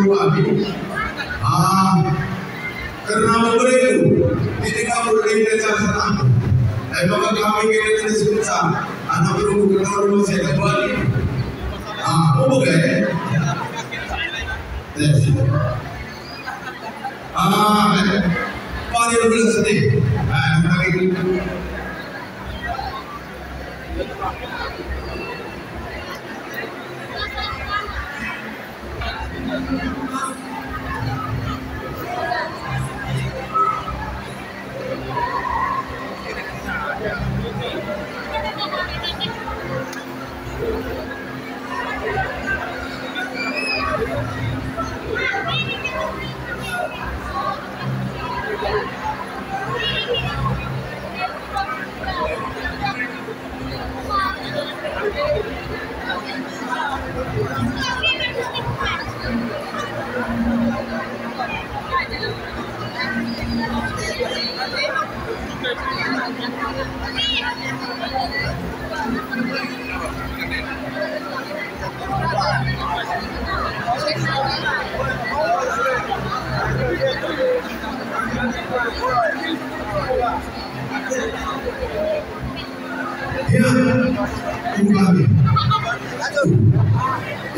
kami. Karena memberi ini kamu beri dasar. Maka kami kita disebutkan anak berhubung dengan rumah saya kembali. Boleh. Paling belas sedih.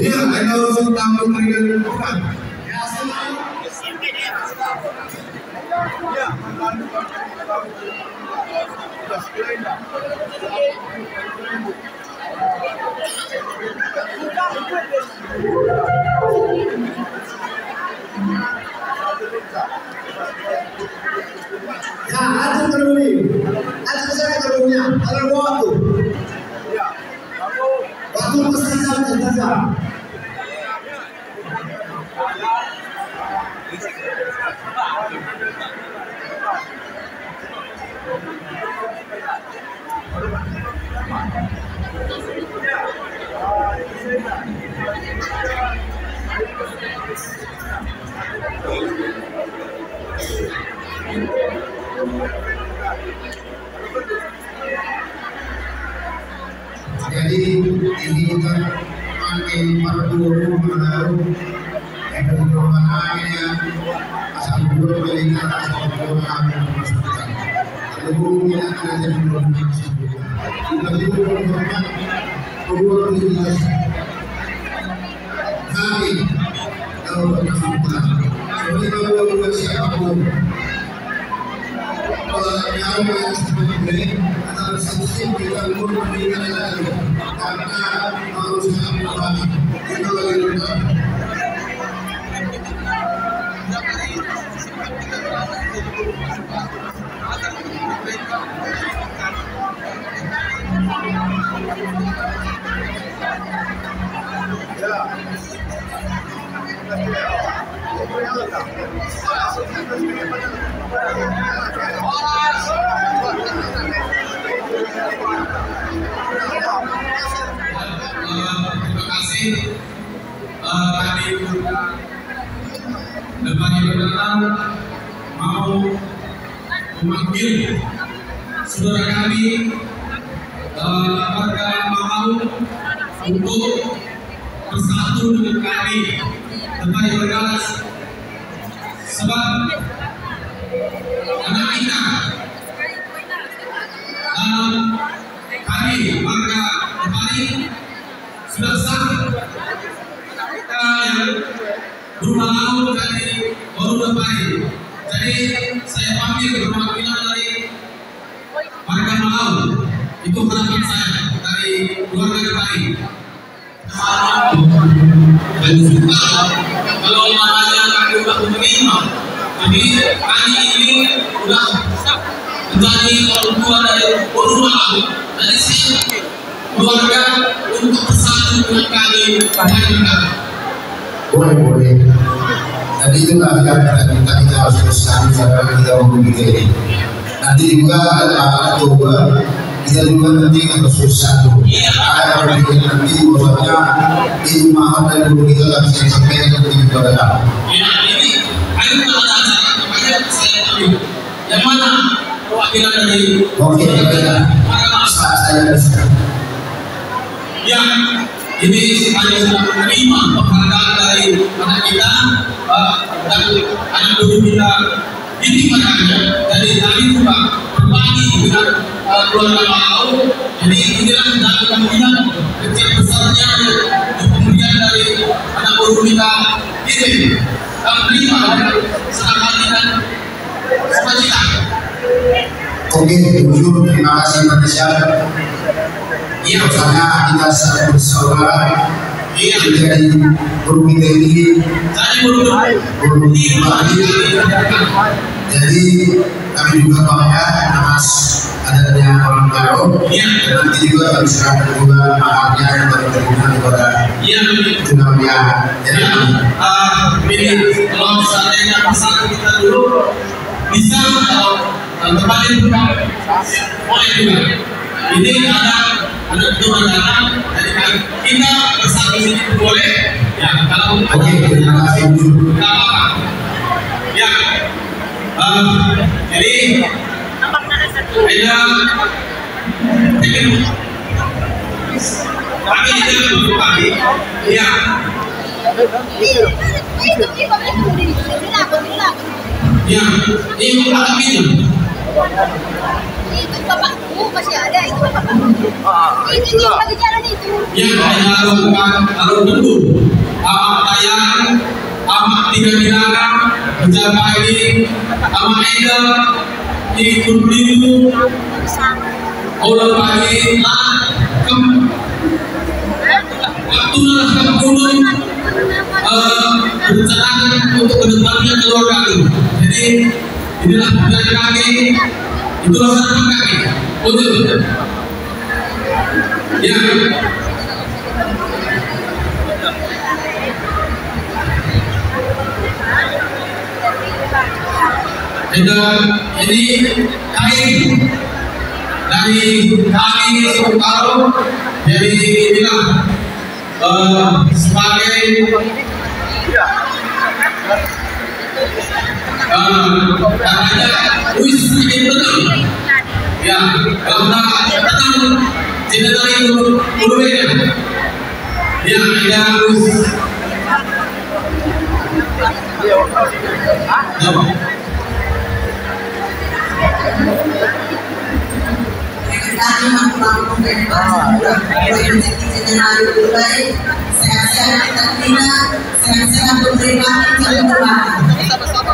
Ya, ada urusan tamu dengan bukan. Ya, ada teruni. Ada saya teruninya. Ada waktu. Waktu masih saja. Jadi ini kan pakai parguru menaruh ekonominya asal guru melihat asal guru kami masukkan. Guru kita ada di dalam jadi hormat guru kita kami kalau masukkan. Jadi kalau siapapun yang seperti atau sistem kita guru kita lagi karena harus kami itu lagi terima kasih tadi Bapak Ibu datang mau memanggil saudara kami warga Mamau untuk bersatu dengan kami Bapak Ibu sebab anak kita kami warga Bali sudah sah kita yang berumah dari baru Bali. Jadi saya panggil perwakilan dari warga Malau, itu harapan saya dari keluarga Bali. Dan juga kalau namanya kami sudah menerima, jadi kali ini sudah menjadi orang tua dari baru Malau. Dari sini keluarga untuk bersatu dengan kami juga. Boleh. Jadi itu kita harus bersama cara kita memiliki. Nanti juga ada coba kita juga nanti harus bersatu. Ada orang nanti bahwasanya di rumah dan guru kita akan sampaikan nanti kepada kami. Ya ini ayo kita ada acara makanya saya tahu yang mana perwakilan dari. Oke, saya bisa. Ya, ini semuanya sudah menerima penghargaan dari anak kita dan anak guru kita ini makanya dari tadi juga berbagi dengan keluarga Pak. Jadi inilah dari kemudian kecil besarnya kemudian dari anak guru kita ini menerima senang hati dan sukacita. Oke, dulu terima kasih Pak Syah. Iya, karena kita sangat bersaudara. Iya, jadi guru kita ini guru pribadi. Jadi kami juga bangga atas adanya orang baru. Iya. Nanti juga kami serahkan juga maafnya kepada pimpinan kepada tunangnya. Jadi, ini kalau misalnya pesan kita dulu bisa kembali boleh juga. Ini ada dua datang dari kita bersama sini boleh ya kalau oke, terima kasih dulu. apa ya jadi ada kami itu pagi ya ya ini kami itu bapakku masih ada itu bapakku. Itu lagi jalan itu. Yang ada kalau dulu ayam, tiga binatang, menjaga ini, Eda, ini kumpul, orang pagi, waktu nak gunung, berencana untuk kedepannya keluarga itu. Jadi inilah dari kami. Itulah harapan kami untuk ya ini kain dari kami Soekarno. Jadi inilah sebagai katanya wis betul ya karena tenang tidak dari dulu ya ada wis sehat-sehat terpina, sehat-sehat berterima kasih berbakti. Sama-sama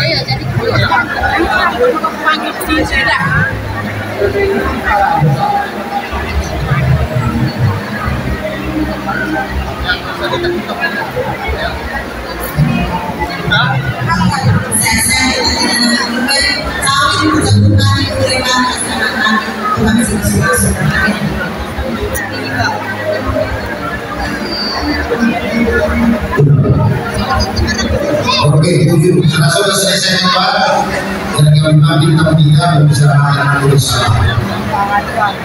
ya jadi panggil si Seda. Oke, tujuh. Karena sudah selesai Pak, dan kami nanti kita bisa makan bersama.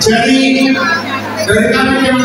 Jadi dari kami yang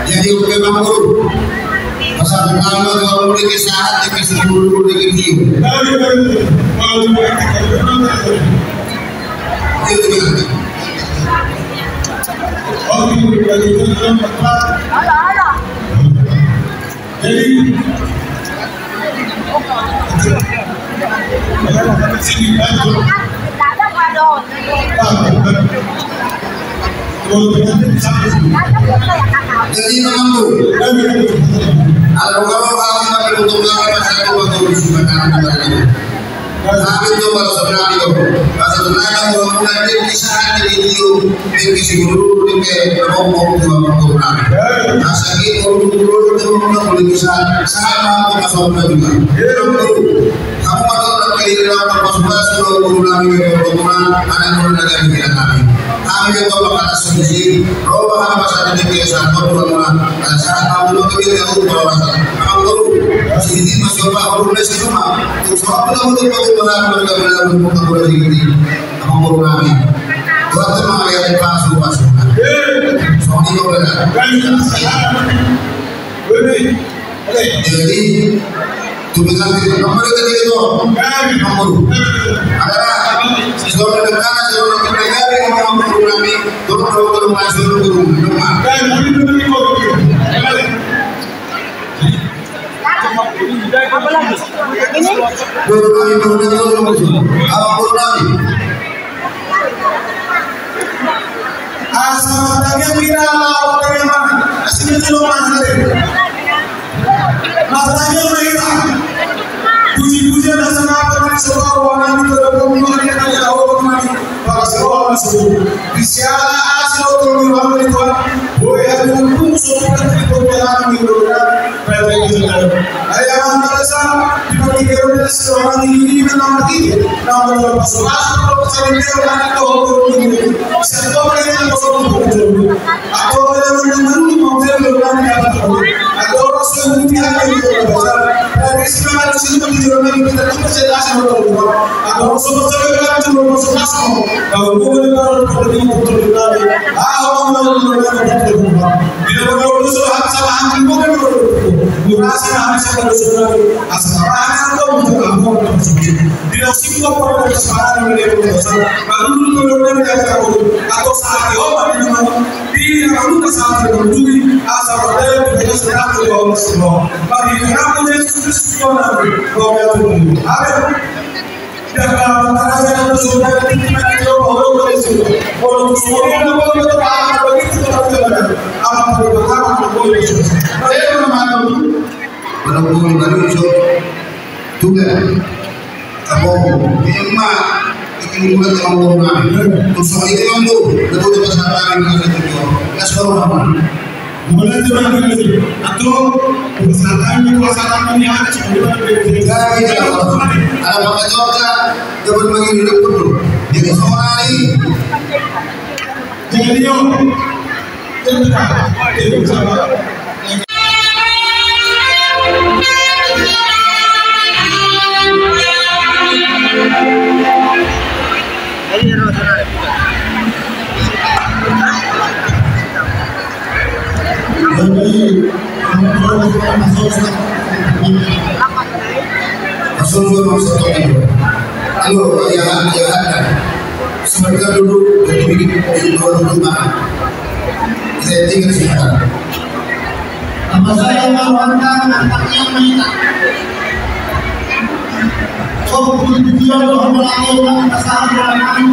jadi memang guru masa pertama kalau mulai saat ke 10 mulai view jadi mengambil kalau kami untuk masyarakat untuk sebenarnya kami itu kalau sebenarnya kalau sebenarnya nanti bisa di video di guru di ngomong juga asal itu guru itu boleh bisa sama masalah juga kamu kalau kehilangan pas-pas kalau guru kami berhubungan anak guru dari kita kami itu bakal solusi roba masalah di desa berhubungan dan saat kamu itu itu kalau sini masih guru di rumah terus kalau untuk benar-benar berkomunikasi ini sama guru kami waktu mengalir kelas soalnya itu jadi tulisan itu nomor itu nomor adalah seorang negara seorang negara yang mampu kami turun masuk rumah apa lagi? Ini? Asal kita bagaimana? Asal itu masanya mereka puji-pujian dan sangat sebuah warna itu berkomunikasi dengan jauh kemari para seorang suku bisa asal orang itu boleh ada pun sudah diperlukan pada itu ayah merasa diperlukan seorang ini memang tidak namun pasal pasal itu itu setiap yang masuk atau yang menunggu mungkin atau rasul yang dari sekarang sudah dijual kita tidak semua atau semua kalau boleh kalau sebentar dulu dari bikin rumah saya tinggal sebentar. Nama saya Marwanta, anaknya Maita. Dia melakukan kesalahan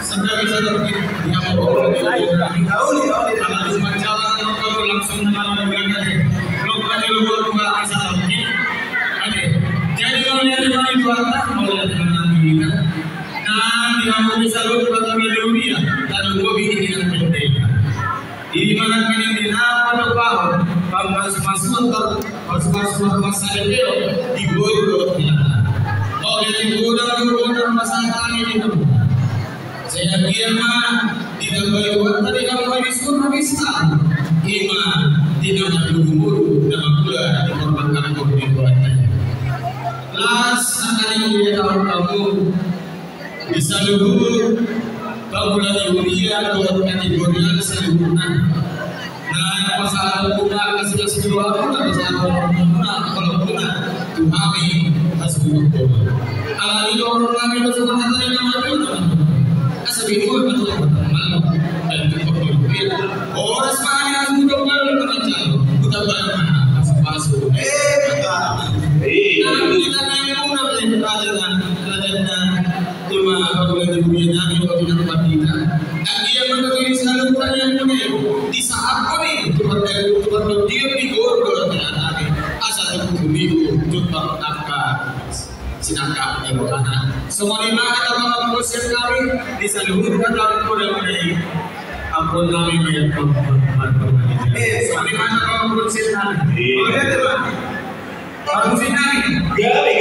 Sampai bisa terjadi yang watak mulai dengan kita. Nah, di mana bisa lu berkata dunia dan gua bikin dengan merdeka. Di mana kan yang dinamakan bahwa masuk masa depan di bodoh kita. Oh, jadi bodoh masalah ini itu. Saya kira tidak boleh buat tadi kalau habis pun habis tak. Iman tidak buru-buru dan pula dikorbankan kebutuhan. Las akan yang kamu bisa luhur bangunan dunia atau kategorian sempurna. Nah, masalah guna kasih sebuah masalah guna kalau guna Tuhami hasbunallah. Kalau itu orang kami bersama tadi nama itu asal itu betul malu dan berpikir orang semuanya hasbunallah berbicara kita banyak masuk. Kita yang guna kerajaan cuma apabila dunia ini kalau tidak kita dan dia mendengar selalu pertanyaan ini di saat kami kepada dia di gorgol dengan asal itu tumpah apa sinangka di mana semua lima kata malam proses kami disalurkan dalam kode ampun kami banyak semua lima kata malam proses kami boleh teman kamu sinari gabi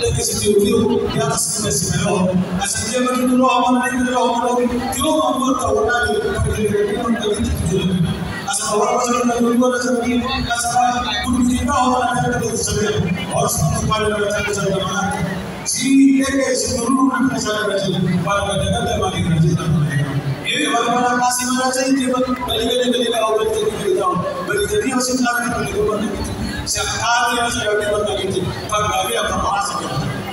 lagi setiap di atas mesin melo. Asal dia begitu loh, dia membuat tahu lagi asal orang masuk dalam dua dasar ini, asal kudu kita orang ada di sana. Harus kembali ke sana. Si dia seluruh orang sana berjalan. Pada daerah bagi kerja. Ini bagaimana kasih mana saja dia balik awal kita balik jadi masih lagi balik kembali. Sekali yang saya dapat itu, bagi apa masuk.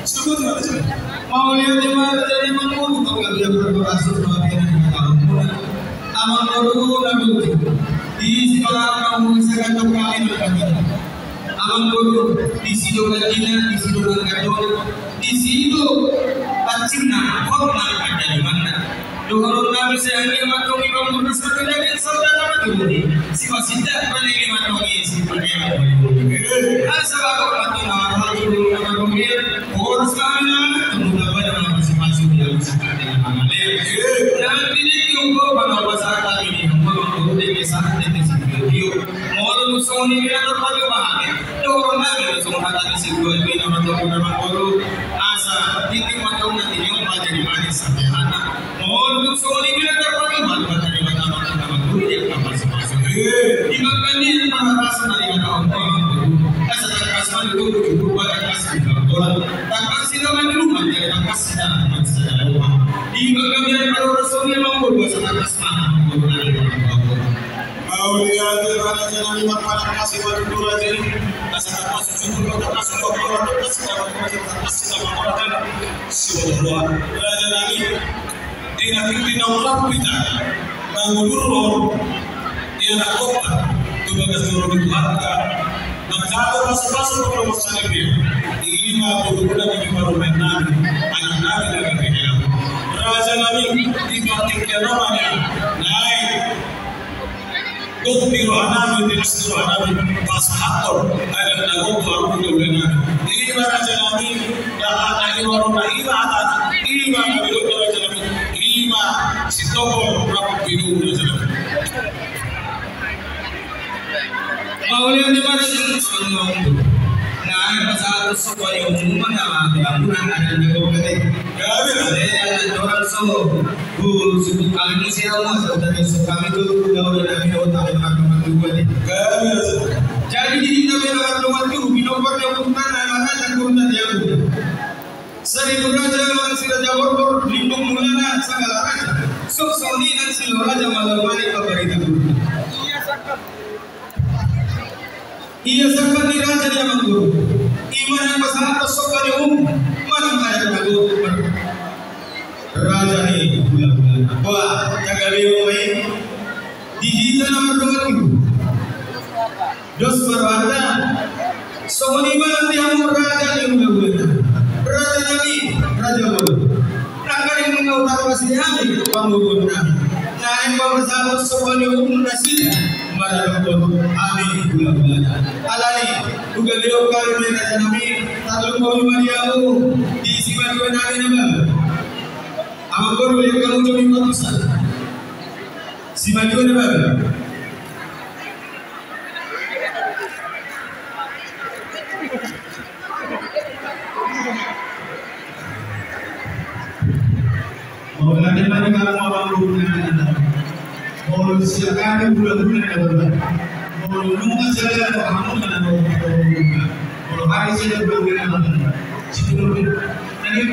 Sebutnya saja. Mau lihat di mana jadi mampu bagi apa masuk bagi aman baru nabi di sekolah kamu saya katakan lagi aman baru di situ Madinah di situ Gadol di situ Cina kota ada di mana doa nabi saya ini makom imam bersaudara dan saudara itu si wasita paling makomi si pakai asal aku mati nama itu nama kemudian urus kami kemudian pada masing-masing dia bersaudara dengan amalnya dan ini juga pada masyarakat ini untuk desa desa video mau musoni kita terpakai bahagia doa nabi semua tadi si dua ini nama baru asa ini matau nanti yang pelajari manis sampai anak mau musoni kita terpakai bahagia dari nama guru yang masing-masing dimakan ini perasaan dari kata orang asal kasman itu cukup pada kasih orang tak kasih nama dulu menjadi tak kasih nama saja rumah dimakan dari para rasul yang membuat sangat kasman Aulia terhadap jalan lima pada kasih berdua jadi asal masuk cukup pada kasih orang kasih orang semua raja lagi di nomor kita mengulur dia nak kota tu bagas turun di harga mencatat pasal-pasal promosi dia ini mah bukan lagi baru menang anak lagi kerja raja lagi di partai namanya naik Tukti rohani di seluruh rohani pas hakor ada nago baru dengan ini raja lagi yang ada di warna ini ada di raja lagi ini si toko berapa biru raja lagi Maulian di mana sih semua nah pasal sesuatu yang umum nama ampunan ada di bawah kete ada orang semua suku kami ini siapa saudara suku kami itu udah dari otak teman-teman juga nih jadi kita teman-teman itu binoper yang bukan mana dan bukan yang seribu raja masih raja borgor lindung mulana segala raja sok soni dan silu raja malam balik kabar itu iya sakit di raja yang manggur iman yang besar sokari mana kaya lagu raja ini bulan-bulan wah jaga lewo ini di nomor 2 dos berwarna sokoni malam yang raja ini bulan-bulan raja ini raja bulan rangka yang mengawal pasti kami panggung kami nah yang bersama sokoni nasi malam amin bulan-bulan alani juga lewo kali raja kami lalu mau mariamu di sibat nabi nama Amak baru yang kamu jadi matusan. Si maju ada baru. Mau nanti mana kalau mau bangun dengan mau silakan bulan-bulan ada bulan. Mau nunggu saja kamu dengan mau hari saja bulan-bulan. Situ dulu. Nanti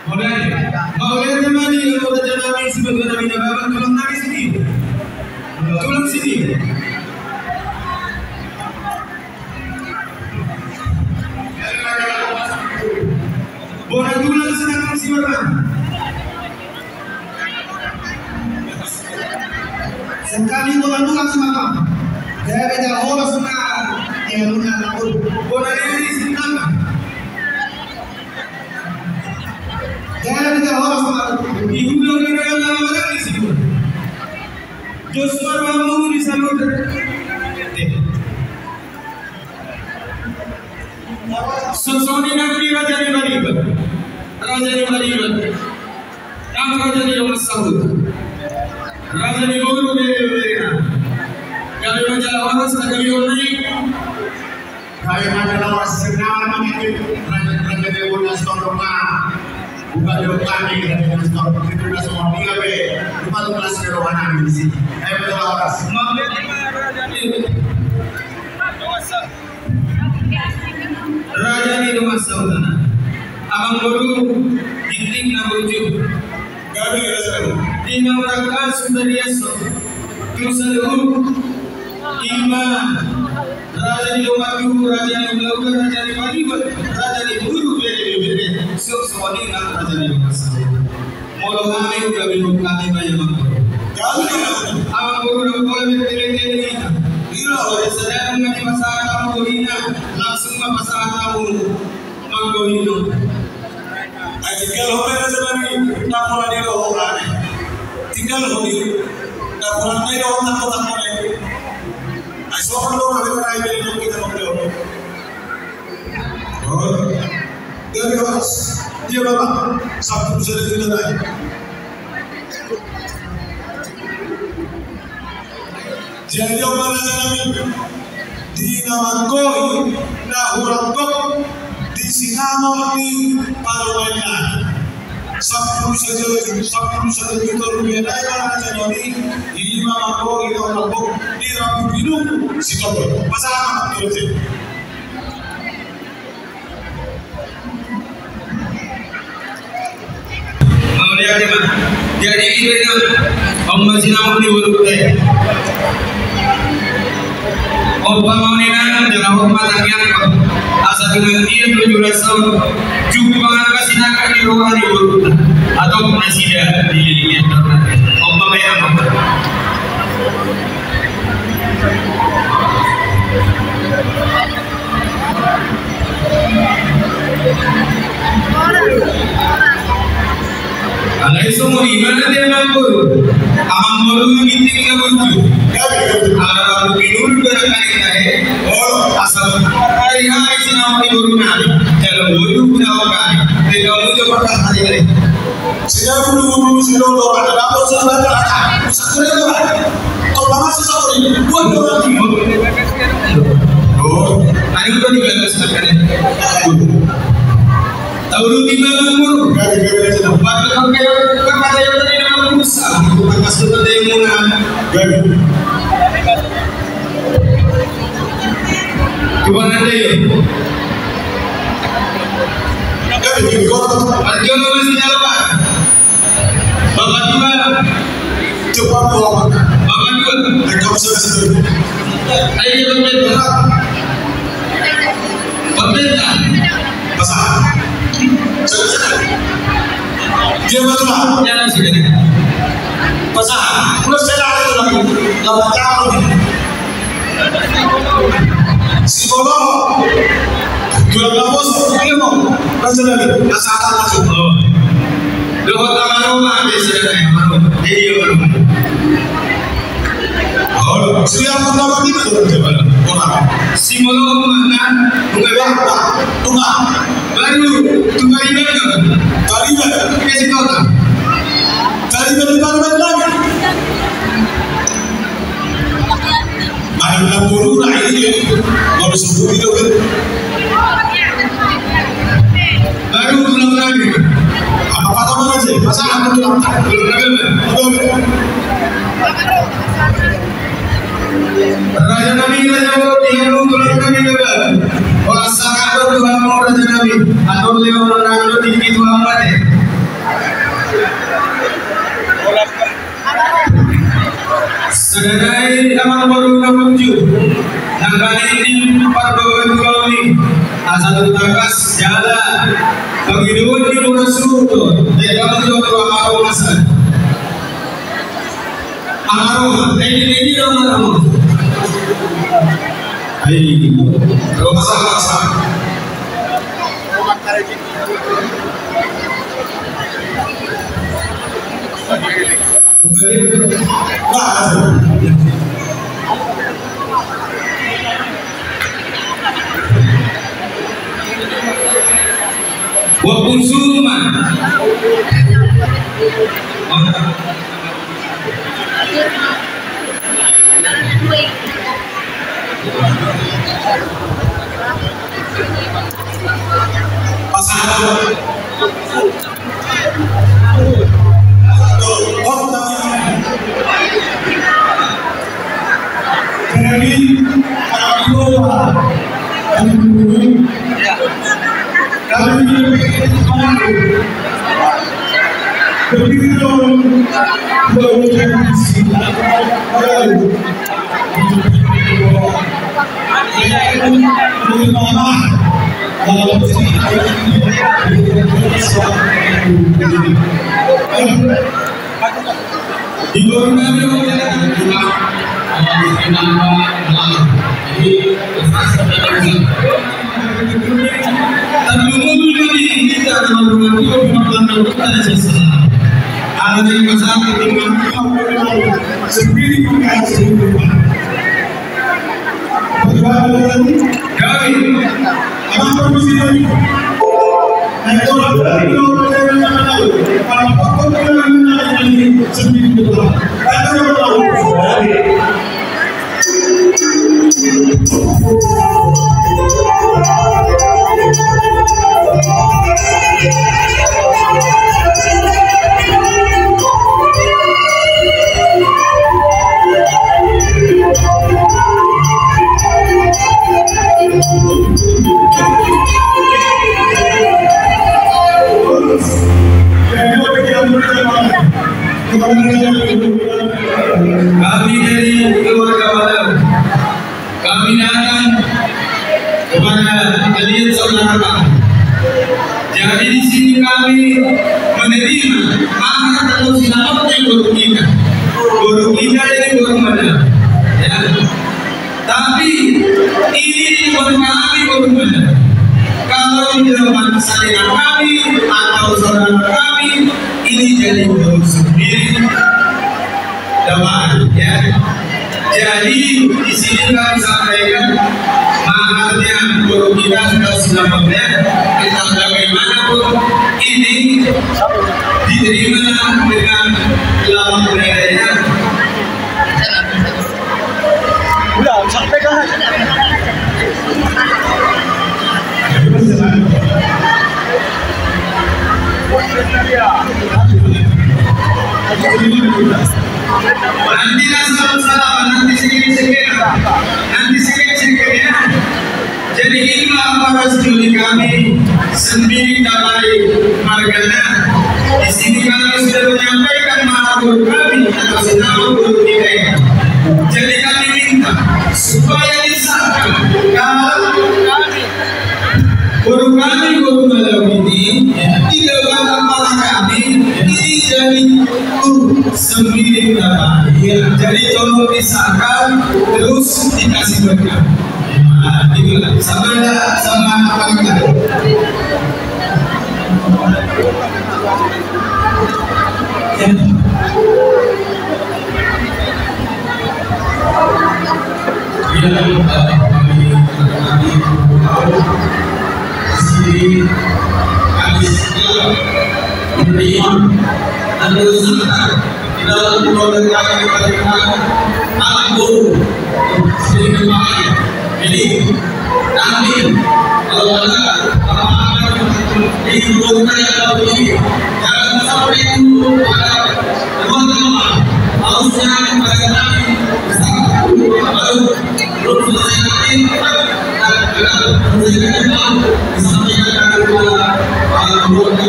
Maulian temani yang raja nabi sebagai nabi nabawan tulang nabi sini tulang sini boleh tulang sedang silakan sekali tulang semalam dia beda orang semua yang lunak boleh diri sedang jangan kita orang ibu bilang dengan nama lagi sih. Joshua kamu di sana Sosoni negeri raja di Baliban, yang raja di Rumah Saud, raja di Bogor Beriana, kalau raja lawas raja di Onai, kalau raja lawas senang itu raja kita punya stok rumah. Bukan di kami kita punya stok. Kita punya semua 14 kerohanan di sini. Ayo betul atas. Raja ni rumah saudara. Abang baru dinding na berujung. Gabi raja. Tinggal rakan sundaria so. Terus Ima Raja di Lumatu, Raja di Melaka, Raja di Madiwat, Raja di Buru, bere-bere. Semua ini Raja di Lumasa. Molo kami udah bingung kami banyak makhluk. Abang baru nak boleh bertele-tele ini. Kalau sedang mengaji masalah kamu ini, langsung masalah kamu menggohino. Tinggal hobi aja lagi, tak boleh di orang. Tinggal hobi, tak boleh di orang tak boleh. Ayo kalau ada orang yang belum kita ngobrol. Oh, dia bebas, dia bapak, sabtu bisa dikenal. Jadi orang Nabi di nama Koi, Nahurang Kok, di Sinamo ni Palawainan. Sabtu saja kita rupiah orang Nabi di nama Koi, Nahurang Kok, di Rabu Binung, Sitopol. Pasangan terus. Jadi itu Om Sinamo ni berutai. Opa maunina jangan hormat akhir asal dengan dia berjurasa jumpa kasinakan di ruang di berutai atau nasida di lihat Opa bayar Alai semua ibadah dia mampu, amam baru giting na buju. Kalau binur berkali kali, asal hari-hari sinau di burungan, kalau buju berapa kali, tidak buju berapa hari. Sejak dulu ada dapur sahabat ada, sekarang apa? Kau lama sesuatu ini, buat orang ini. Oh, hari itu juga sekarang. Tahu di mana umur? Waktu kepada yang tadi nama Musa, bukan masuk pada yang mana? Cuba nanti. Arjuna masih jalan. Bapak dua. Coba bawa. Bapak dua. Kau sudah. Ayo pemerintah. Pemerintah. Pasal. Dia betul. Jangan sudah. Pasal. Terus saya ada itu lagi. Lama tahun. Si Bobo. Jual bos. Dia mau. Pasal lagi. Pasal masuk. Dua tangan rumah biasa baru. Jadi baru. Oh, siapa pertama ini betul betul. Orang. Si Molo mana? Bukan apa. Tunggal. Baru tunggal kan? Taliban. Kasih tahu tak? Taliban lagi. Ada bulu ini. Kalau sebut itu kan. Baru tulang lagi. Apa kata mana sih? Masa aku tulang tak? Raja Nabi Raja Tiharu tulang kami juga. Orang sangat Tuhan mau Raja Nabi. Atau lewat orang tinggi Tuhan mati. Sedangkan amal baru menuju. Nangkani ini pada dua ini. Asal tertakas jalan. Begitu di Rasul. Jadi kamu juga amal masa. Amal ini amal. Ayo, kalau masalah. Wapun suman. Pasal Kami dari keluarga Badar, kami datang kepada kalian saudara. Jadi di sini kami menerima mahar atau selamatnya guru kita dari guru Badar. Ya. Tapi ini bukan kami guru Badar. Kalau di depan saudara kami atau saudara kami, ini jadi guru sendiri. Teman, ya. Jadi di sini kami sampaikan maharnya guru kita sudah selamatnya. Kita bagaimanapun ini diterima dengan lama budayanya. Udah sampaikan. Nanti salam, nanti sedikit ya. Jadi inilah para studi kami sendiri dari Margana. Di sini kami sudah menyampaikan mahar guru kami atas nama guru kita ya. Jadi kami minta supaya disahkan kalau guru kami guru Badar ini tidak bantah kepala kami ini jadi guru sendiri ya. Jadi tolong disahkan terus dikasih berkah. Nah, itulah sama apa kita. Jadi kami kalau ada itu jangan sampai itu pada teman-teman harusnya pada kami baru selesai disampaikan kepada keluarga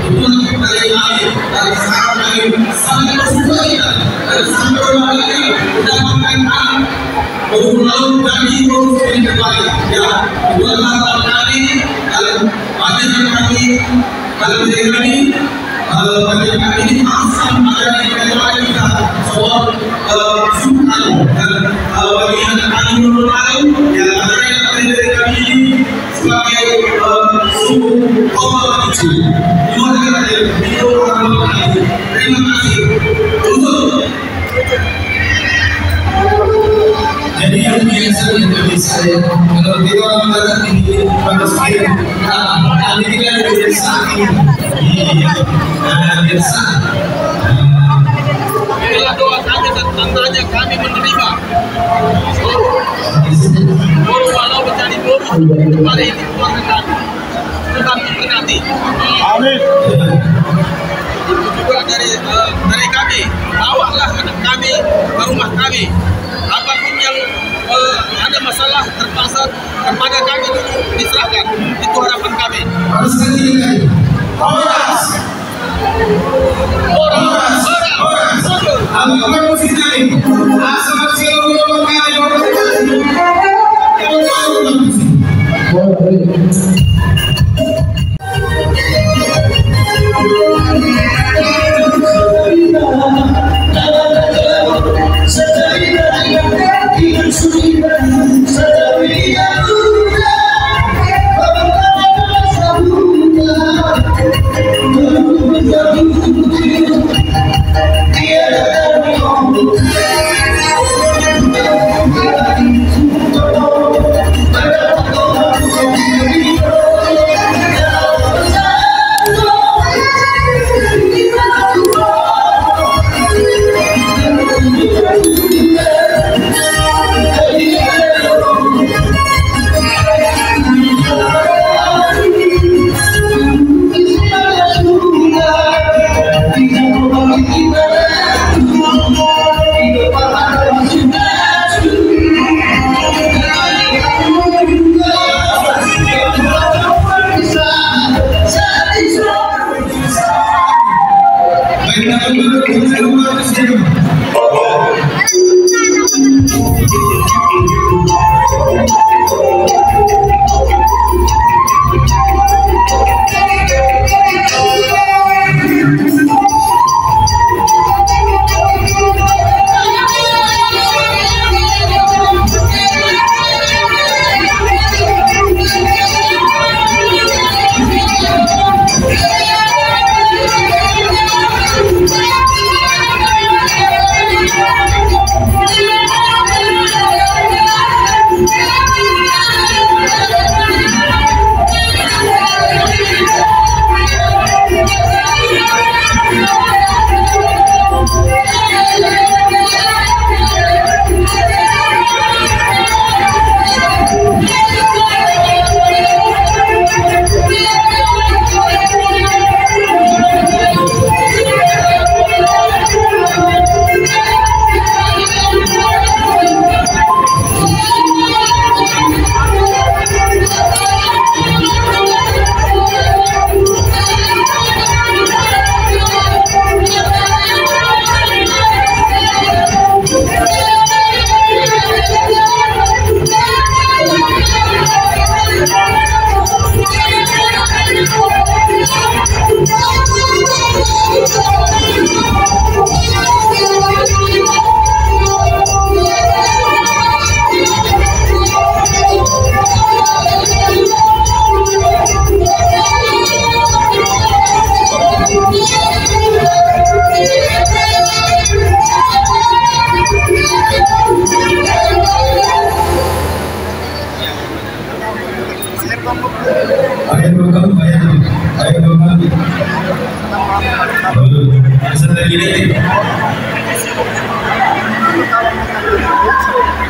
itu dari kami dari sekarang kami sampai bersuara dari sampai lagi mendapatkan berulang kami terus kembali ya dua tahun kami dalam ajaran kami dalam diri kami ajaran kami ini asal ajaran kita soal sunnah dan bagian kami merupakan ya ajaran dari kami ini sebagai suku kaum itu terima kasih untuk jadi yang biasa yang bisa ya kalau di orang barat ini pada saya kami tidak biasa ini biasa bila doa kami dan tandanya kami menerima baru walau mencari boru kembali ini keluarga kami tetapi Amin. Juga dari kami, bawalah anak kami ke rumah kami. Apapun yang ada masalah terpaksa kepada kami diserahkan. Itu harapan kami. Harus kecil Horas. Apa musik kami? Asal siapa kami?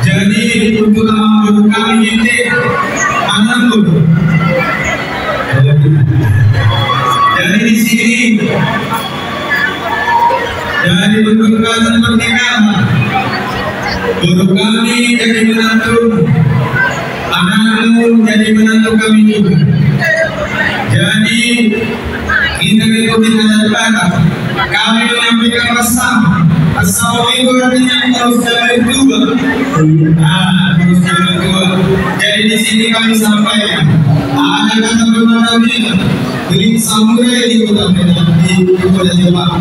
Jadi untuk kami ini anakku. Jadi di sini dari pernikahan pernikahan guru kami jadi menantu, anakmu jadi menantu kami juga. Jadi kita ikuti adat kami menyampaikan pesan. Assalamualaikum warahmatullahi wabarakatuh. Terus kedua. Jadi di sini kami sampaikan ada kata bermakna beri samurai di kota Medan di kota Jepang.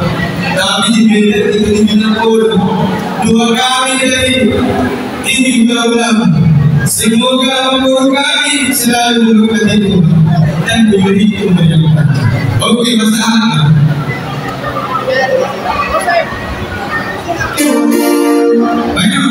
Tapi di Medan itu di Minangkabau. Dua kami dari ini ulama. Semoga umur kami selalu berkati dan diberi kemuliaan. Oke, masalah. Banyak.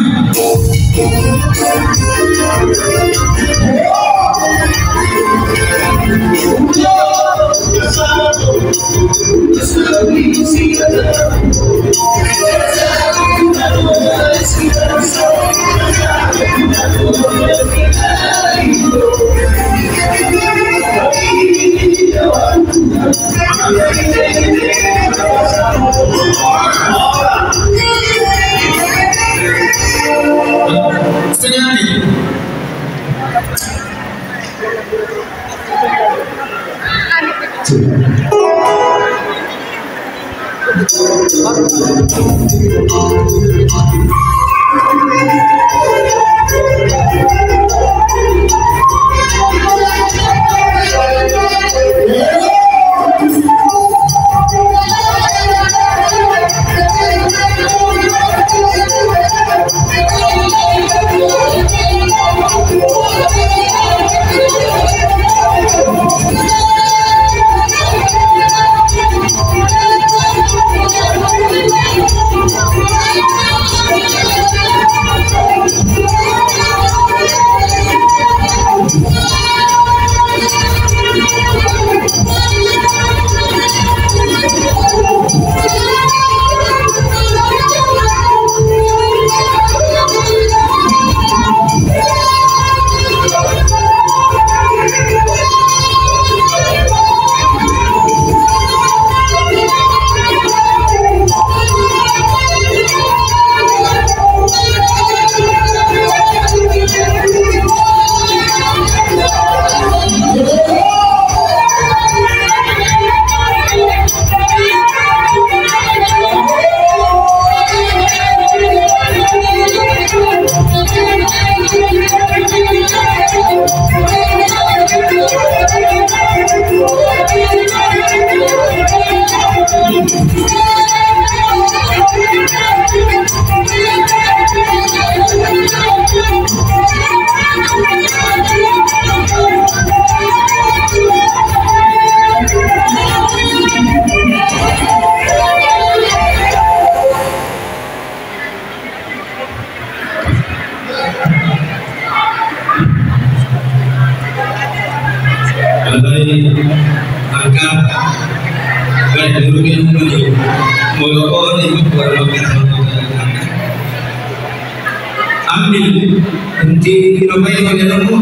Ambil henti apa yang ada dalammu.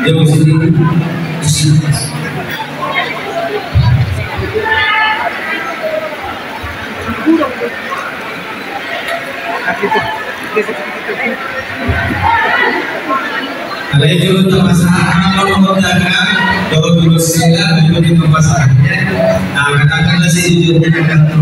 Jauh sini. Ada juga pemasaran kalau menggunakan kalau dulu sila menjadi pemasarannya. Nah katakanlah si jujur dengan itu.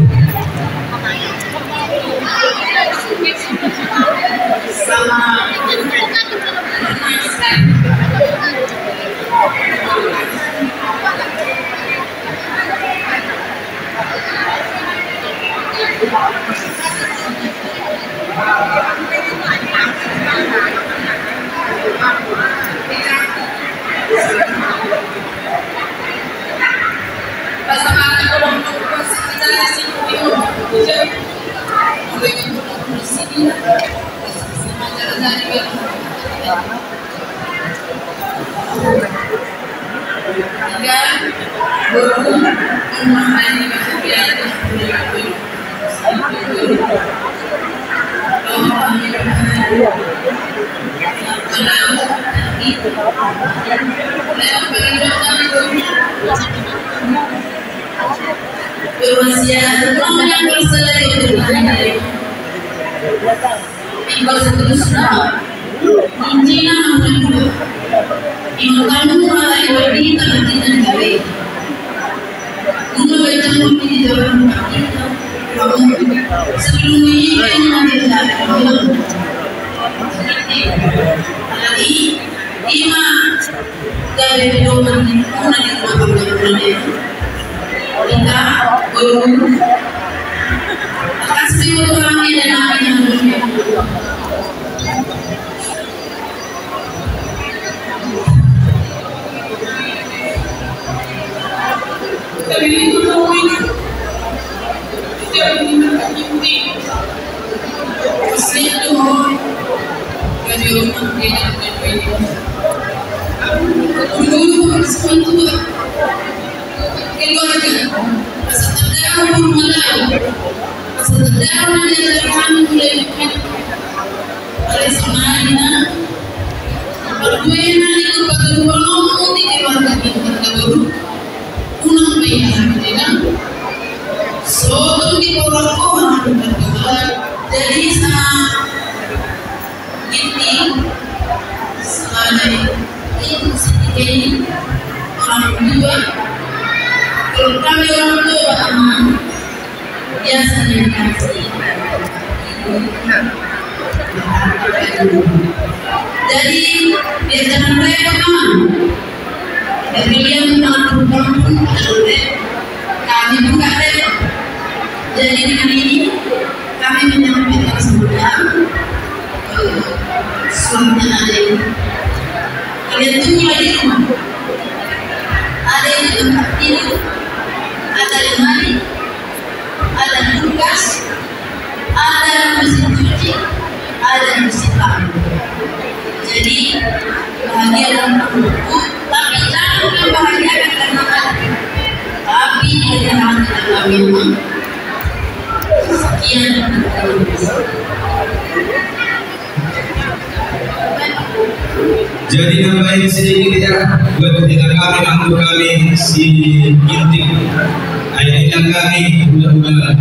Buena, orang tua, kalau kami orang tua aman, biasanya dikasih. Jadi dia jangan repot aman. Kalian mengatur pun kami buka repot. Jadi dengan ini kami menyampaikan semuanya. Suaminya ada yang kalian tunggu lagi rumah. Ada yang tempat tidur, ada yang mandi, ada kulkas, ada mesin cuci, ada mesin pamor. Jadi bahagia dalam menunggu, tapi jangan membahagiakan karena ada. Tapi dengan hati memang sekian. Jadi nambahin sedikit ya buat ketika kami untuk kami si Ginting. Inilah kami udah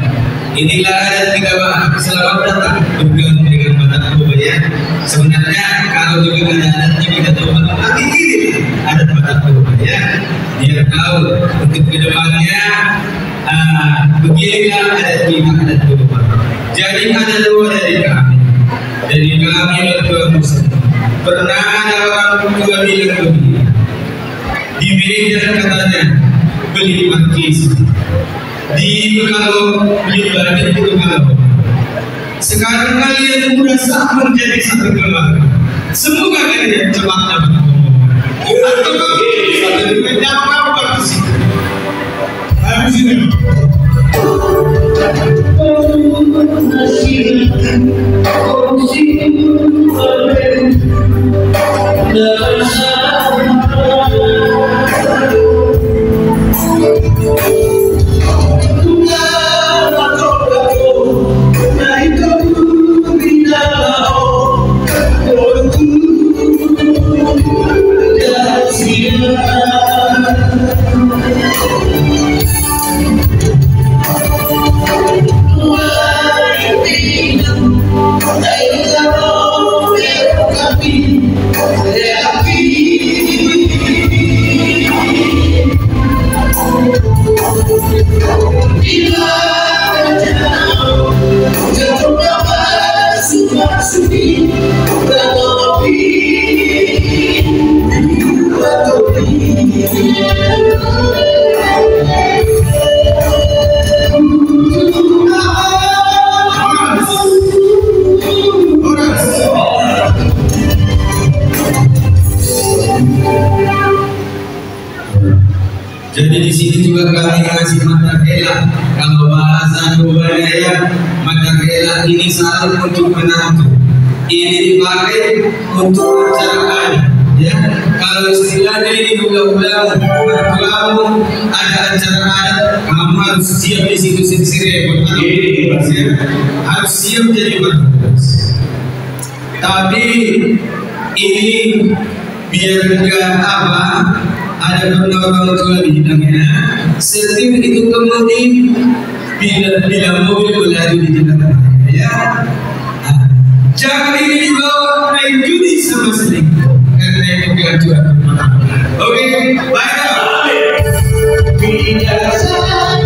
inilah ada 3 bahan. Selamat datang bergabung dengan Batak Toba ya. Sebenarnya kalau juga ada adatnya kita tahu tapi ini adat Batak Toba ya. Dia tahu untuk kedepannya beginilah adat kita adat Toba. Jadi ada 2 dari kami. Dari kami berdua muslim. Pernah ada orang tua bilang begini, di Medan katanya beli markis, di Pekalong beli batik itu kalau. Sekarang kalian sudah sah menjadi satu keluarga. Semoga kalian cepat dapat atau kami dapat partisipasi. Habis ini. Jadi di sini juga kami kasih mata rela. Kalau bahasa budaya mata rela ini selalu untuk menantu. Ini dipakai untuk acara ya. Kalau istilahnya ini ulang-ulang kamu ada acara adat, kamu harus siap di situ sendiri. Harus siap jadi bertugas. Tapi ini biar enggak apa. Ada orang tua bilangnya, setir itu kemudi bila mobil berlaju di jalan raya, jangan ini dibawa main judi sama selingkuh karena itu kelanjuran. Oke, baiklah. Tidak sadar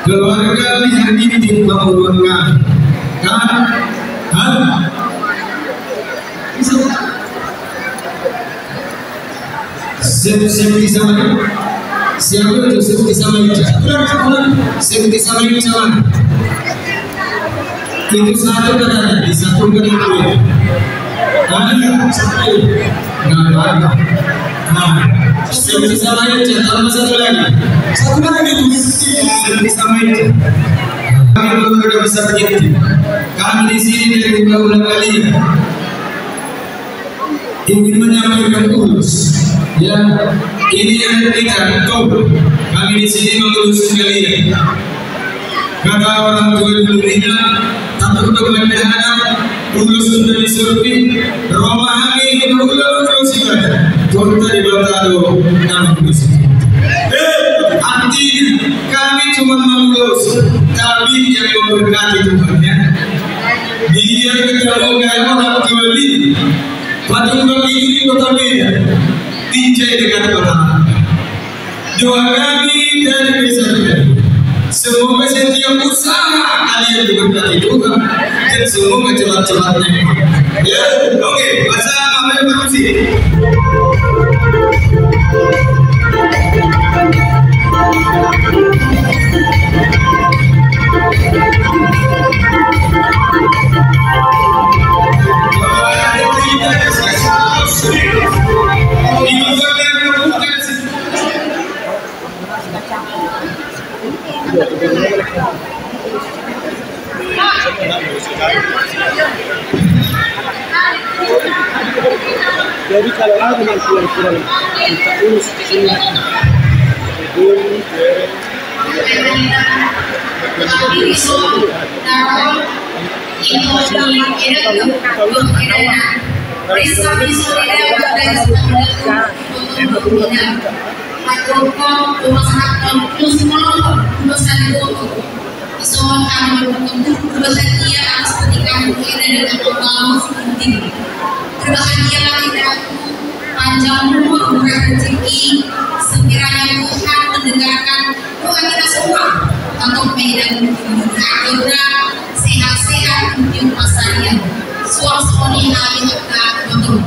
keluarga yang dididik memurunkan Sefti sama siapa itu Sefti sama Sefti sama itu satu katanya disatukan itu ya Sefti sama tambah satu lagi Sefti sama kami keluarga besar begitu. Kami di sini dari beberapa kali ingin menyampaikan tulus. Ya, ini yang kita tahu. Kami di sini mengurus kalian. kata orang tua dulunya takut kepada anak ulus sudah disuruhi romahani ulus ibadah kota di Batalo dan ulus artinya kami cuma mengulus kami yang memberkati Tuhannya dia ketemu dengan orang tua ini patung bagi ini kota beda tinjai dengan kota doa kami dari besarnya semoga setiap usaha kalian diberkati Tuhan dan semoga cepat-cepatnya ya oke masa kami berusi Jadi kalau ada yang kurang-kurang kita urus di sini. Berbahagialah lidahku, panjang umur, murah rezeki, sekiranya Tuhan mendengarkan doa kita semua untuk medan akhirnya sehat-sehat untuk pasarnya. Suami hari kita untuk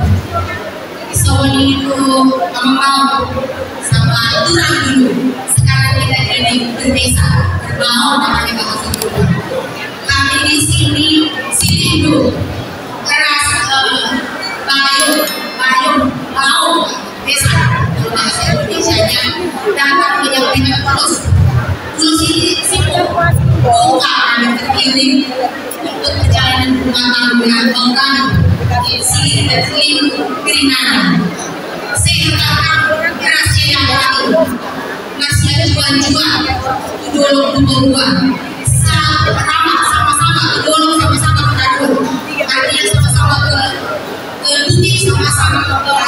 suami itu mau sama turang dulu. Sekarang kita jadi berbeza, berbau namanya bahasa Tuhan. Kami di sini dulu keras. Mau bisa bahasa Indonesia-nya dapat menyampaikan tulus ini sibuk buka dan terkirim untuk perjalanan rumah tangga orang isi dan keringanan sehat kerasnya yang lagi masih ada jual-jual dua sama-sama didorong sama-sama bertanggung artinya sama-sama bukti sama-sama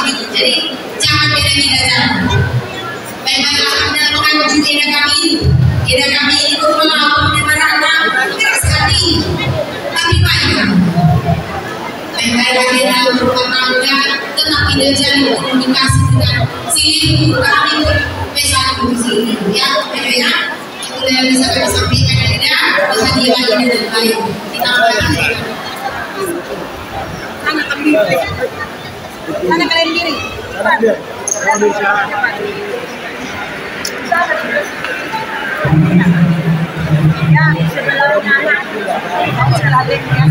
gitu. Jadi jangan beda-beda jalan. Baik-baiklah Anda mengacu eda kami ini melawan dengan keras hati, tapi baiklah. Baik-baiklah eda berumah tangga, tetap tidak jalin komunikasi dengan silih kami besar di sini, ya, ya. Itu yang bisa kami sampaikan eda, hadiah ini dan baik. Kita berharap. Sana kalian diri. Ya, sebelah kanan. Kamu salah lihat ya,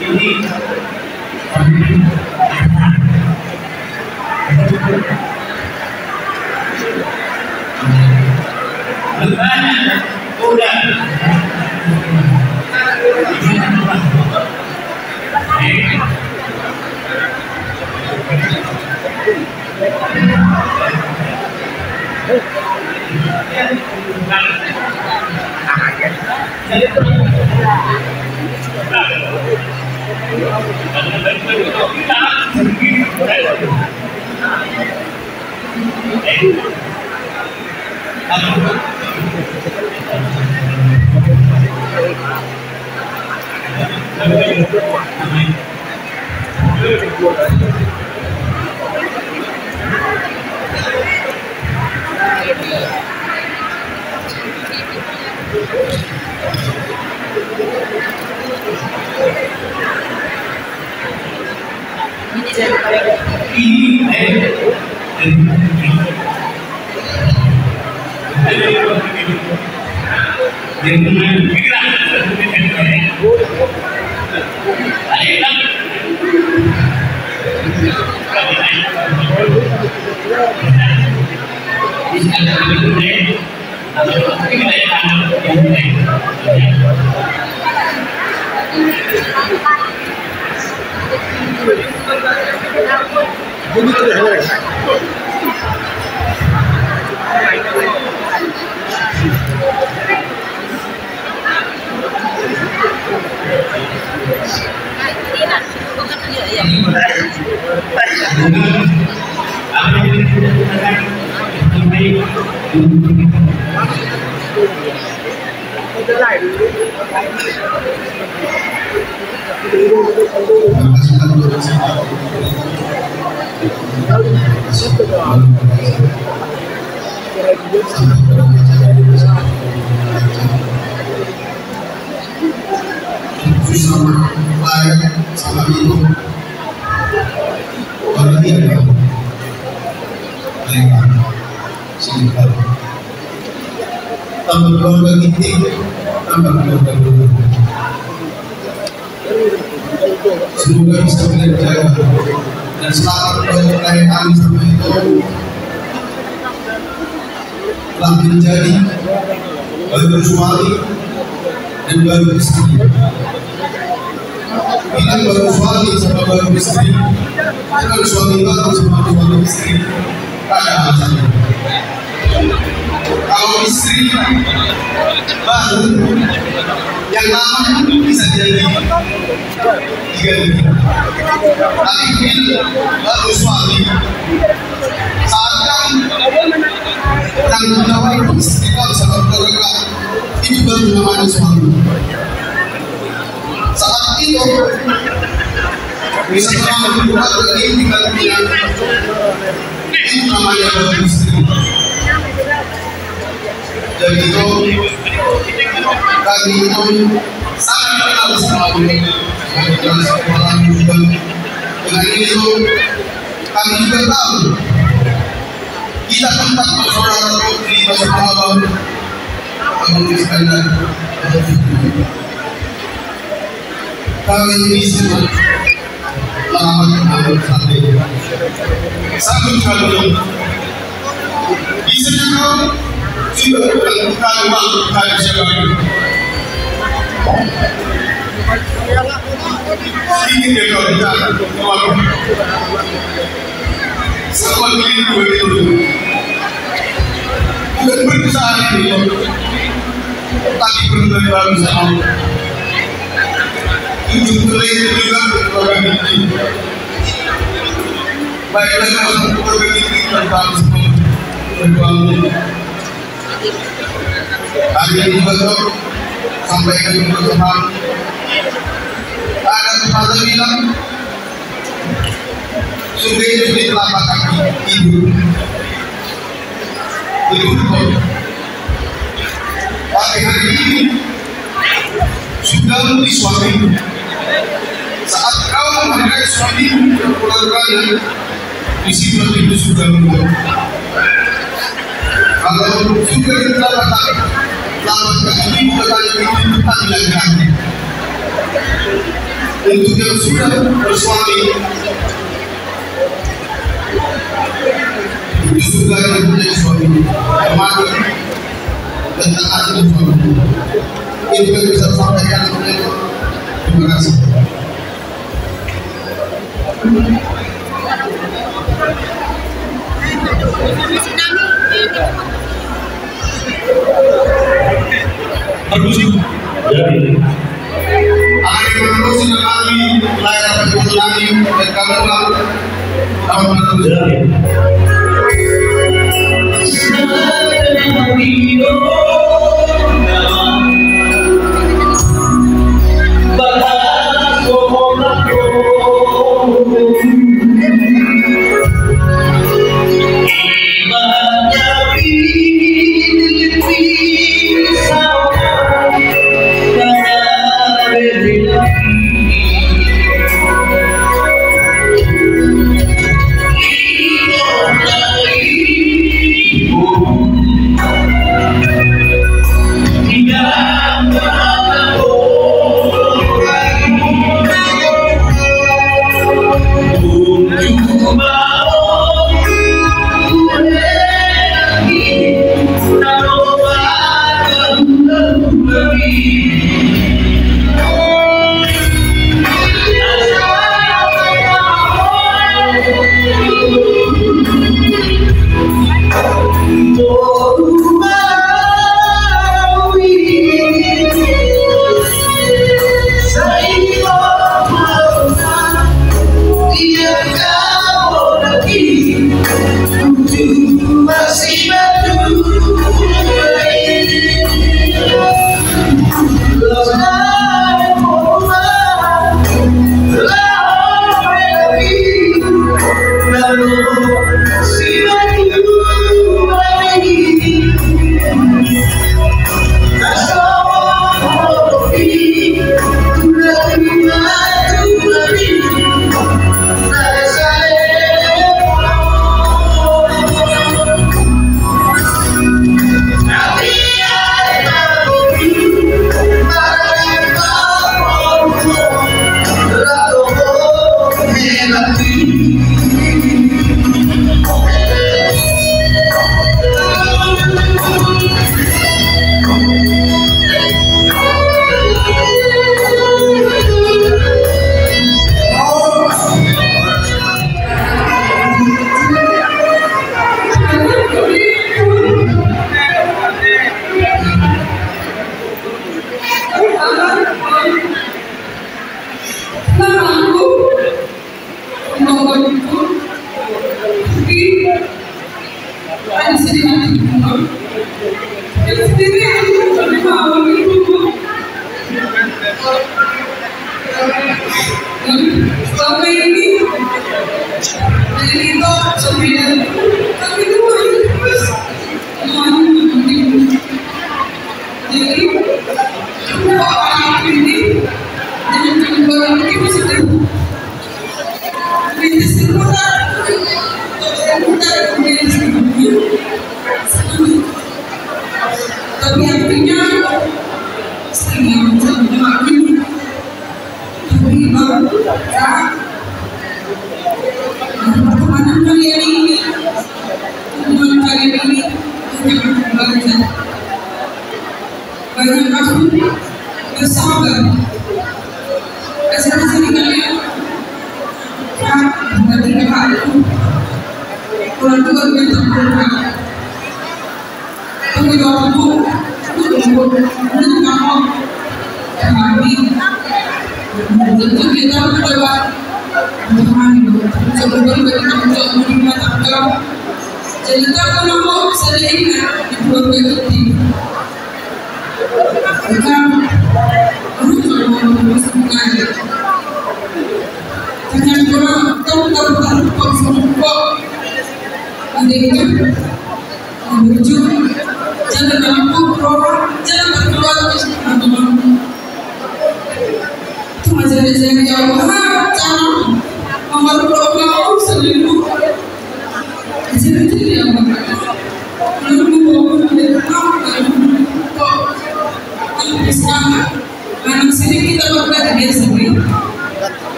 Jadi sama lain sama itu orang yang sehingga tambah keluarga kita tambah keluarga dulu. Semoga bisa menjaga dan selamat berkaitan kami sampai itu telah menjadi baru suami dan baru istri. Bila baru suami sama baru istri, kalau suami baru sama baru istri, ada alasannya. Kalau istri baru yang lama bisa jadi diganti. Tapi bila baru suami seakan tanggung jawab istri kalau sama keluarga itu baru namanya suami. Saat itu bisa keluarga ini diganti itu namanya baru istri. Jadi itu kami itu sangat kenal sama beliau. Dengan itu kami juga tahu kita tempat bersaudara di bersama Abu Iskandar. Kami bisa menyelamatkan Abu Iskandar. Satu kali bisa juga bukan waktu siapa ini dia kau bicara semua ini begitu bukan berusaha ini tapi benar berusaha itu boleh juga berkorban ini baiklah kalau berkorban ini tentang berbangun. Hari ini juga sampaikan kepada Tuhan. Ada kepada bilang sudah itu di telapak kaki ibu. Pada hari ini sudah menjadi suami. Saat kau menghargai suami dan keluarganya, di situ itu sudah membuat. Kalau sudah ditelapak kaki ini bertanya itu laki-laki. Untuk yang sudah bersuami itu sudah yang punya suami termasuk dan taat dengan suami. Itu yang bisa sampaikan kepada. Terima kasih. Jadi Akhir terus kami layar lagi dan kami lalu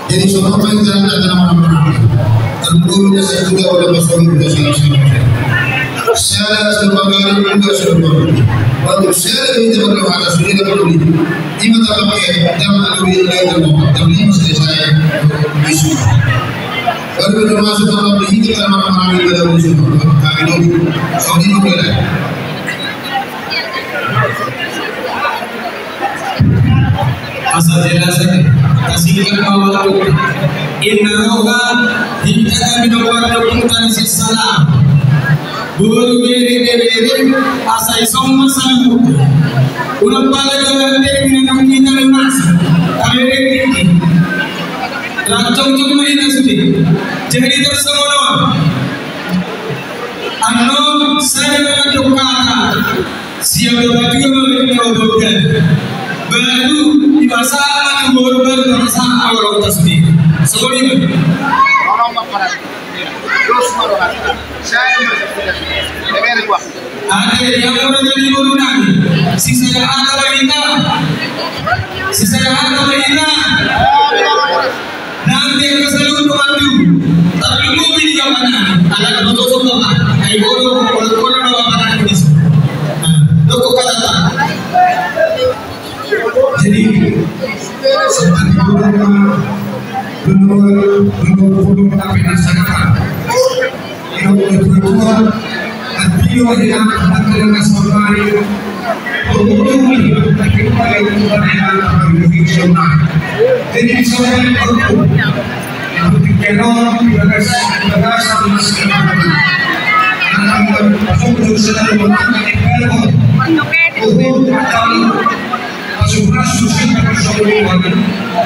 Jadi semua yang jalan adalah orang-orang. Tentunya saya juga sudah masuk ke saya sebagai juga sudah. Waktu saya itu berkata sudah berdoa. Di mata pakai jangan lebih lagi tapi mesti saya isu. Baru masuk dalam hidup kita orang-orang yang dalam isu. Kami ini Saudi juga. asal jelasan kasihkan bawah itu inna roha hingga binawar dokumentan salam buru beri asai somma salam ulang pala dengan kita lemas kami rancang cuma itu sudah jadi tersemono anon saya berdoa siapa baju memiliki baru di masa baru masa awal tasbih seperti itu orang makanan terus orang saya dengar gua ada yang orang jadi urunan sisa ada kita nanti yang keseluruh maju tapi mobil di mana ada foto apa ayo orang apa ini toko kata jadi seperti benur puluh tapi nasional yang kedua artinya yang akan nasabari jadi seorang itu yang dikenal dengan sama sekali akan masuk ke dalam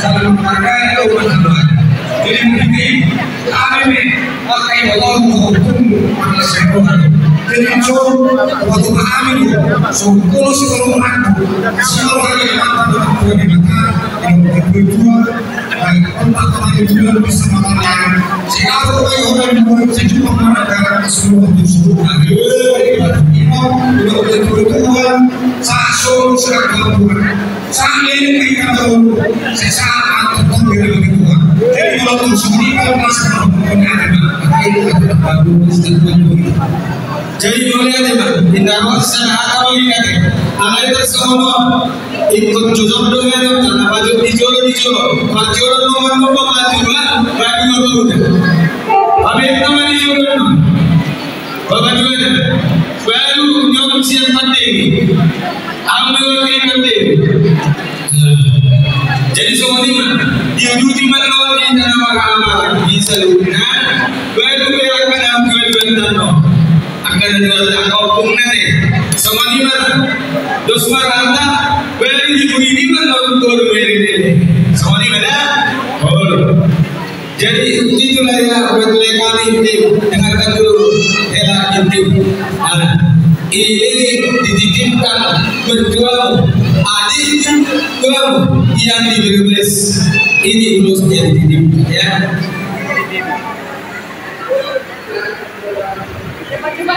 dalam pakai jadi begini kami pakai hukum pada sekolah jadi waktu kami sepuluh sekolah sekolah yang kedua dan kontak itu bisa makan sehingga orang sejumlah masyarakat semua tersebut kebutuhan sasol sekarang sambil kita tahu sesaat tertentu kebutuhan jadi kalau tersebut masalah jadi boleh ada tidak masalah atau ini ada tersebut ikut jujur dengan karena baju dijolo baju nomor baju habis nama dijolo baju baru nyok siap penting ambil penting jadi semua lima diuji mana di dalam agama bisa lunas baru berakar ambil bentano akan ada kau punane semua lima dos maranda baru diuji mana untuk beri semua lima dah jadi itulah ya betul kali ini dengarkan dulu ini dititipkan berjuang adik kamu yang dibebas ini ulusnya dititipkan ya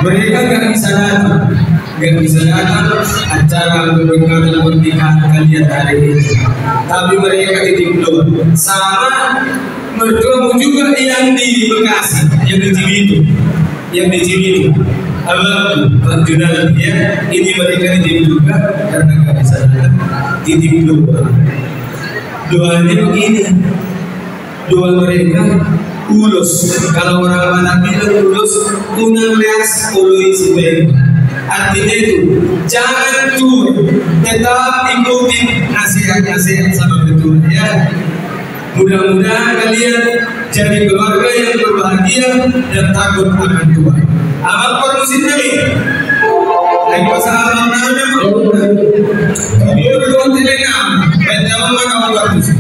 mereka nggak bisa datang acara pernikahan kalian hari ini tapi mereka titip doa sama mertuamu juga yang di Bekasi yang di Cibitu abang Junaid ya ini mereka titip juga karena nggak bisa titip doanya begini doa mereka ulus kalau orang Batak bilang ulus unang leas ului siben artinya itu jangan tetap ikutin nasihat sama betul ya mudah-mudahan kalian jadi keluarga yang berbahagia dan takut akan Tuhan. Amal permusin kami. Naik pasangan namanya dia berdua telegram. Dan jangan mana waktu.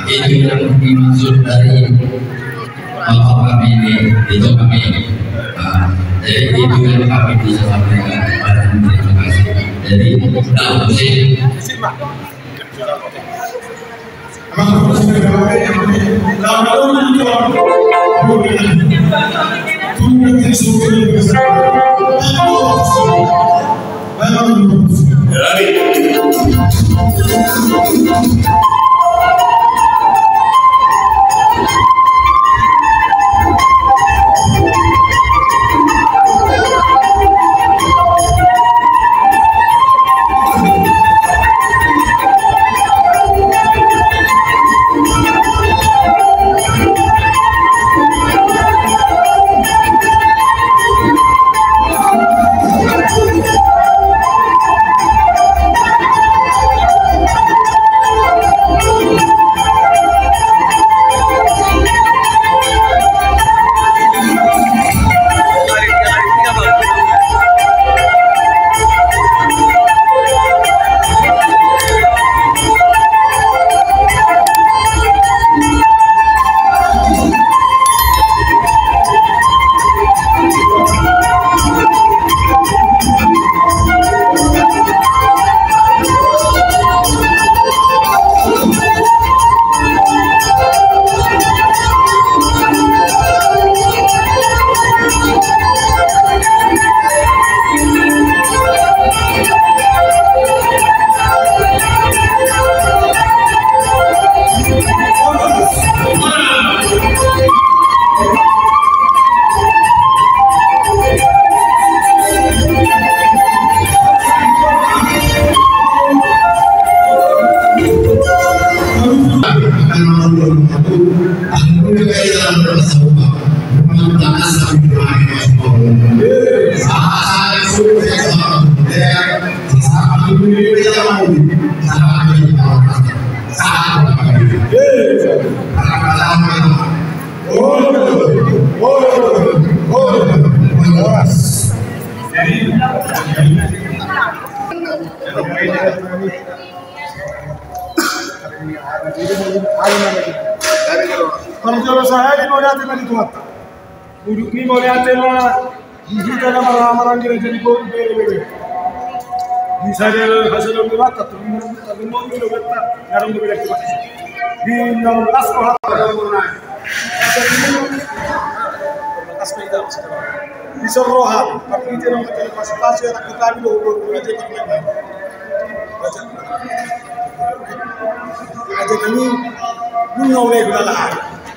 Itu yang dimaksud dari bapak kami ini, itu kami. Jadi itu yang kami bisa sampaikan kepada terima kasih. Jadi dalam sih. bersahabat, memanfaatkan sambil berani saat sudah sahabat, saat dulu yang sahabat kalau saya di mana hati tadi tuan, duduk ni boleh hati lah, kita nama ramalan kita jadi boleh beri. Di sana hasil orang berata, tapi mau kita berata, orang berbeda kita. Di nama las kohat. Di Sorohan, tapi itu orang kita masih pasir, kita ambil aja kita. Aja kami mengaulai gulalah.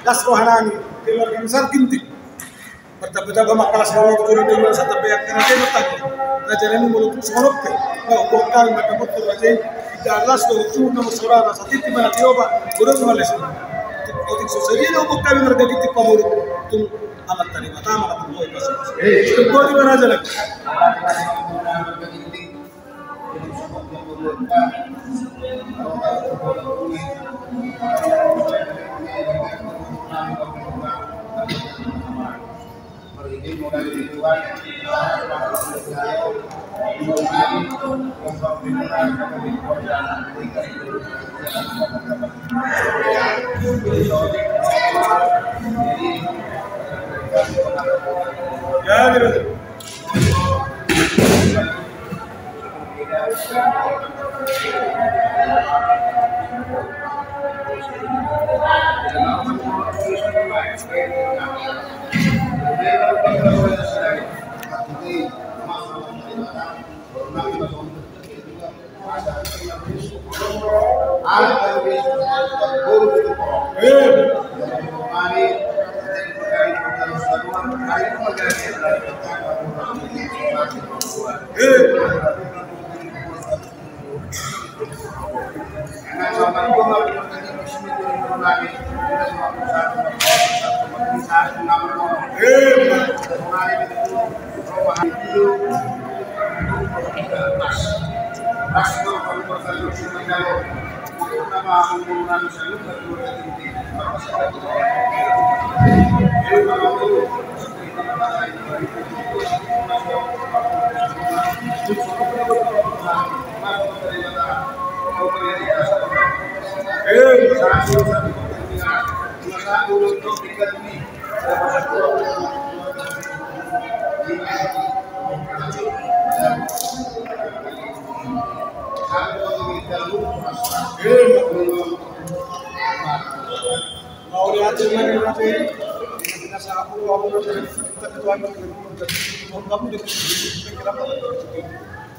Das rohanani, keluar besar kinti. Bertapa-tapa makalas kalau turun dengan satu pihak kerja bertanya. Raja ini mulut seorang ke, kalau bukan mereka betul raja. Tidak las itu nama saudara satu itu mana tiba, buruk malas. Untuk sosial itu bukan mereka kita pamur tung amat tadi mata amat boleh pas. Itu di mana aja lagi.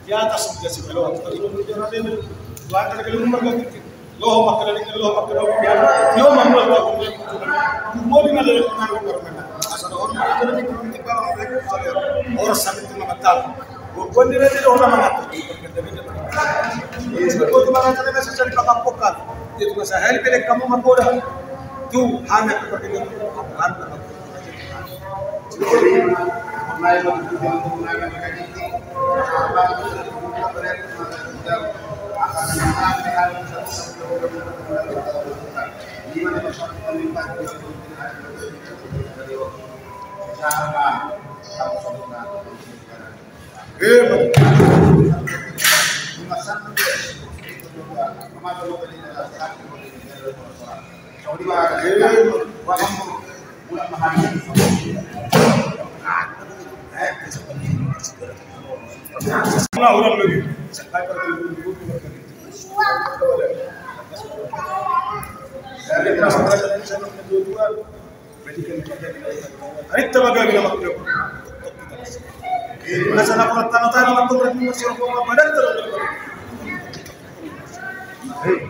Di atas sudah sih kalau kita belum bicara ini, lain kali nomor berapa? Loh makanan dia mampu tahu mau di mana orang asal orang itu kita orang sampai itu mengatal, bukan dia tidak orang mengatal. Sebab itu mana cara saya cari kakak pokal, itu saya help elek kamu makoda, tu hanya seperti itu,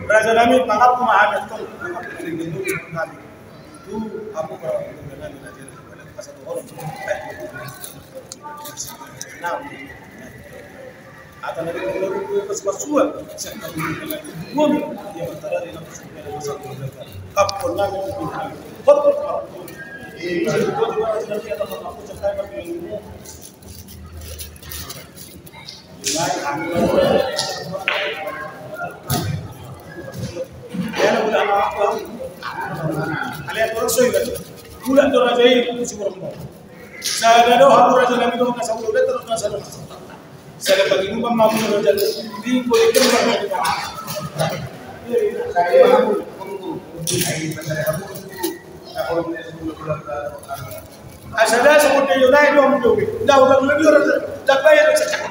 Raja kami pangap kumahan itu aku kalau dengan satu orang nah atau nanti kalau kesuasuan mobil yang antara di dalam satu kapal lagi betul Bulan tu raja ini semua orang. Saya ada doa raja nabi doa kasih udah terus kasih. Saya bagi umum mau raja di boleh terus. Asada seperti Yunai dua minggu. Dah udah orang dah bayar secak.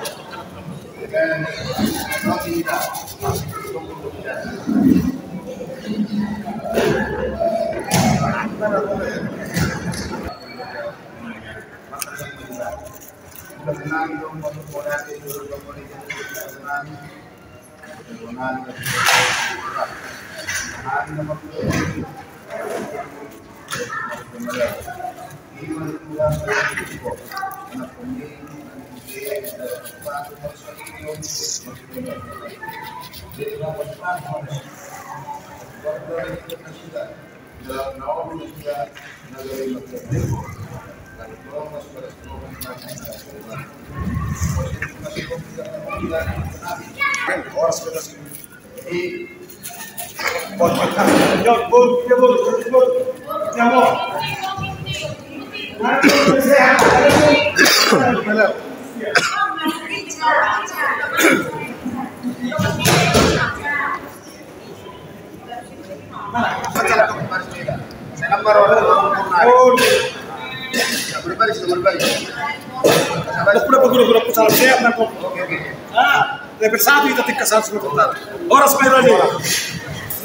Lepas satu kita tingkat 100 orang supaya lagi.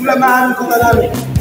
Mula mahal kita lagi.